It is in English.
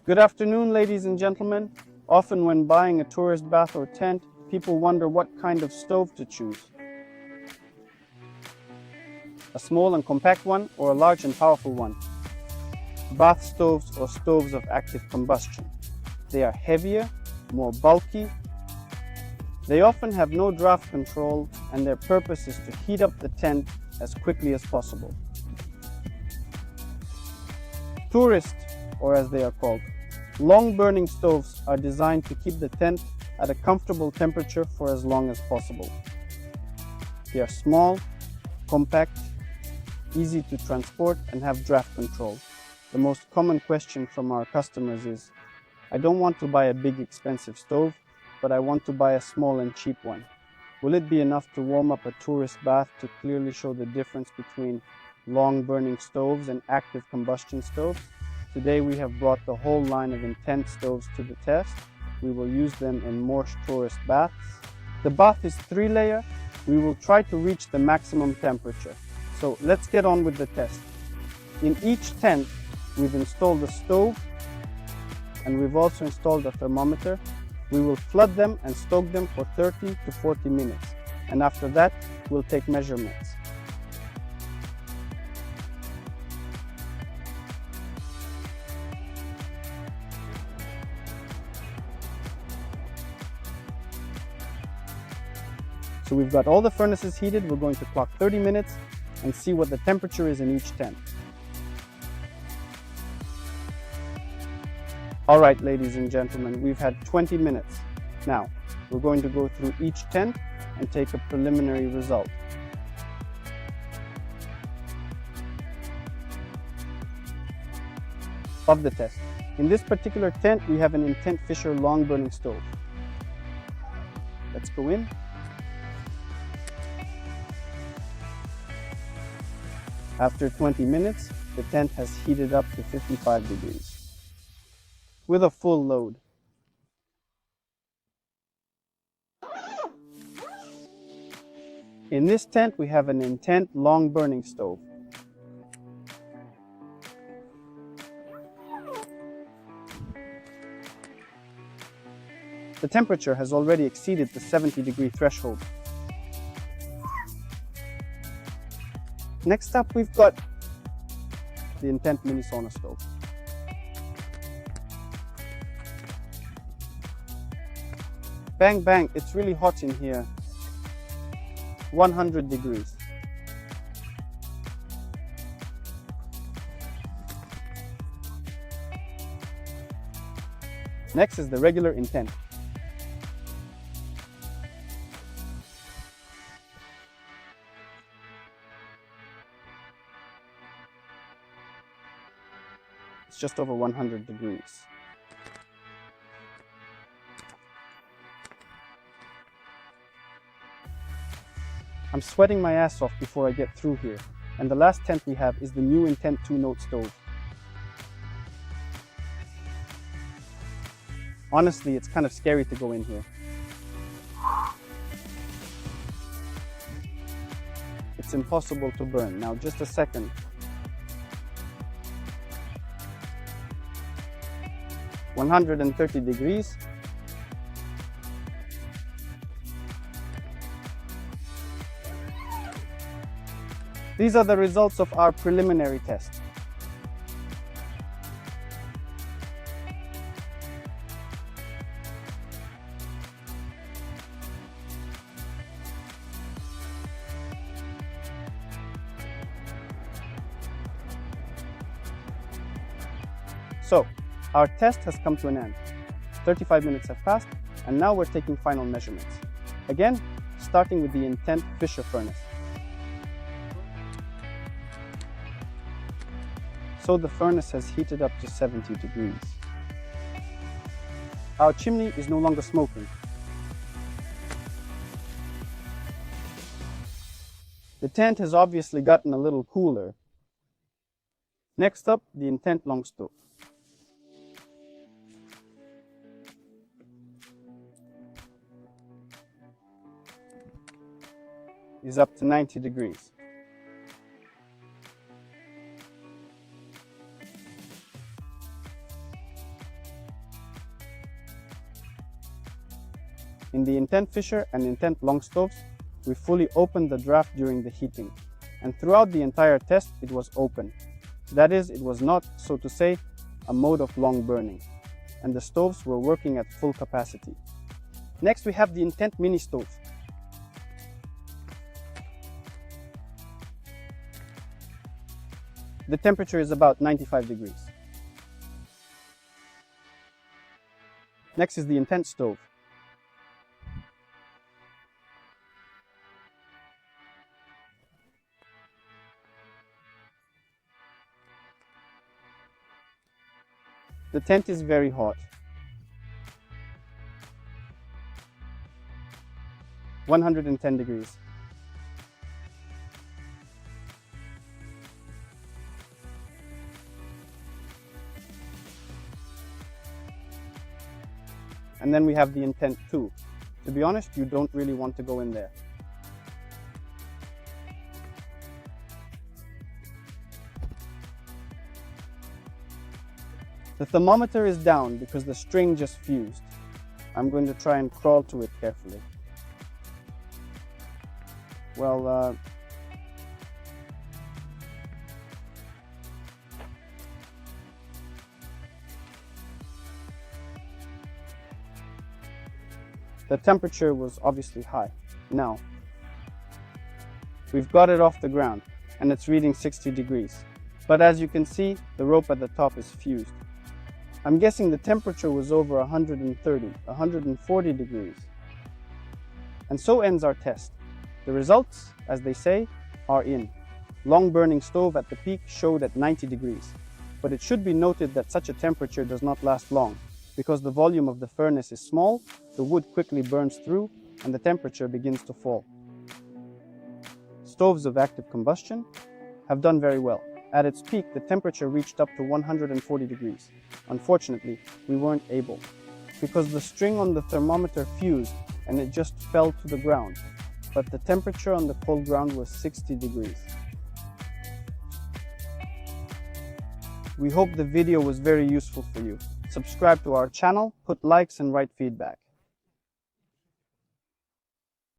Good afternoon, ladies and gentlemen. Often when buying a tourist bath or tent, people wonder what kind of stove to choose. A small and compact one or a large and powerful one. Bath stoves or stoves of active combustion. They are heavier, more bulky. They often have no draft control, and their purpose is to heat up the tent as quickly as possible. Tourist, or as they are called, long-burning stoves are designed to keep the tent at a comfortable temperature for as long as possible. They are small, compact, easy to transport, and have draft control. The most common question from our customers is, I don't want to buy a big expensive stove, but I want to buy a small and cheap one. Will it be enough to warm up a tourist bath to clearly show the difference between long-burning stoves and active combustion stoves? Today we have brought the whole line of Intent stoves to the test. We will use them in Morzh tourist baths. The bath is 3-layer. We will try to reach the maximum temperature. So let's get on with the test. In each tent, we've installed a stove, and we've also installed a thermometer. We will flood them and stoke them for 30 to 40 minutes. And after that, we'll take measurements. So we've got all the furnaces heated. We're going to clock 30 minutes and see what the temperature is in each tent. All right, ladies and gentlemen, we've had 20 minutes. Now, we're going to go through each tent and take a preliminary result. Of the test. In this particular tent, we have an Intent Fisher long burning stove. Let's go in. After 20 minutes, the tent has heated up to 55 degrees. With a full load. In this tent, we have an Intent long burning stove. The temperature has already exceeded the 70-degree threshold. Next up, we've got the Intent mini sauna stove. Bang, bang, it's really hot in here. 100 degrees. Next is the regular Intent. It's just over 100 degrees. I'm sweating my ass off before I get through here, and the last tent we have is the new Intent 2-note stove. Honestly, it's kind of scary to go in here. It's impossible to burn. Now, just a second. (130 degrees). These are the results of our preliminary test. So, our test has come to an end. 35 minutes have passed, and now we're taking final measurements. Again, starting with the Intent Fisher furnace. So the furnace has heated up to 70 degrees. Our chimney is no longer smoking. The tent has obviously gotten a little cooler. Next up, the Intent long stove. Is up to 90 degrees. In the Intent Fisher and Intent Long stoves, we fully opened the draft during the heating, and throughout the entire test it was open. That is, it was not, so to say, a mode of long burning, and the stoves were working at full capacity. Next we have the Intent Mini stove. The temperature is about 95 degrees. Next is the Intent stove. The tent is very hot. 110 degrees. And then we have the Intent 2. To be honest, you don't really want to go in there. The thermometer is down because the string just fused. I'm going to try and crawl to it carefully. Well, the temperature was obviously high. Now, we've got it off the ground and it's reading 60 degrees. But as you can see, the rope at the top is fused. I'm guessing the temperature was over 130, 140 degrees. And so ends our test. The results, as they say, are in. Long burning stove at the peak showed at 90 degrees. But it should be noted that such a temperature does not last long, because the volume of the furnace is small, the wood quickly burns through, and the temperature begins to fall. Stoves of active combustion have done very well. At its peak, the temperature reached up to 140 degrees. Unfortunately, we weren't able, because the string on the thermometer fused and it just fell to the ground. But the temperature on the cold ground was 60 degrees. We hope the video was very useful for you. Subscribe to our channel, put likes and write feedback.